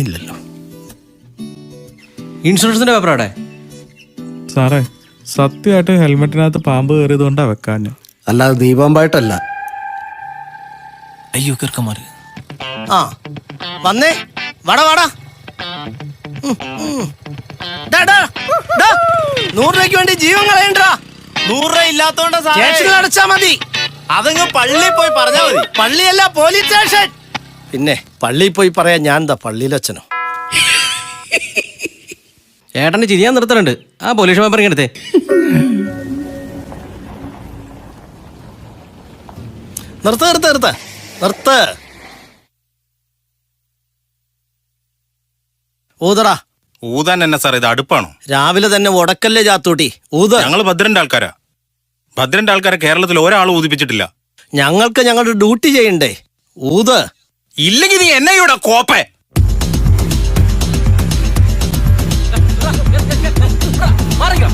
ഇല്ലല്ലോ. ഇൻഷുറൻസിന്റെ പേപ്പർ അവിടെ? സാറേ, സത്യമായിട്ട് ഹെൽമെറ്റിനകത്ത് പാമ്പ് കയറിയത് കൊണ്ടാ വെക്കാൻ. അല്ലാതെ ദീപാമ്പായിട്ടല്ല. അയ്യോ കിർക്കന്മാര്. ആ വന്നേ, വാടാ വാടാ. 100 രൂപയ്ക്ക് വേണ്ടി ജീവൻ കളയണ്ടാ. 100 രൂപ ഇല്ലാത്തോണ്ടാ സ്റ്റേഷനിൽ അടച്ചാ മതി. അതങ്ങ് പള്ളിയിൽ പോയി പറഞ്ഞാ മതി. പള്ളിയല്ല, പോലീസ് സ്റ്റേഷൻ. പിന്നെ പള്ളിയിൽ പോയി പറയാൻ ഞാൻ എന്താ പള്ളിയിലച്ഛനോ? ചേട്ടന് ചിരിയാൻ നിർത്തലുണ്ട്. ആ പോലീസ് പേപ്പർ എടുത്തേ. നിർത്ത്. ഊതടാ. ഊതാൻ എന്നാ സാർ, ഇത് അടുപ്പാണോ? രാവിലെ തന്നെ ഉടക്കല്ലേ ചാത്തൂട്ടി, ഊത. ഞങ്ങൾ ഭദ്രന്റെ ആൾക്കാരാ. ഭദ്രന്റെ ആൾക്കാരെ കേരളത്തിൽ ഒരാൾ ഊതിപ്പിച്ചിട്ടില്ല. ഞങ്ങൾക്ക് ഞങ്ങളുടെ ഡ്യൂട്ടി ചെയ്യണ്ടേ? ഊത്. ഇല്ലെങ്കിൽ നീ എന്നെ ഇവിടെ കോപ്പേ. മാറിക്കോ.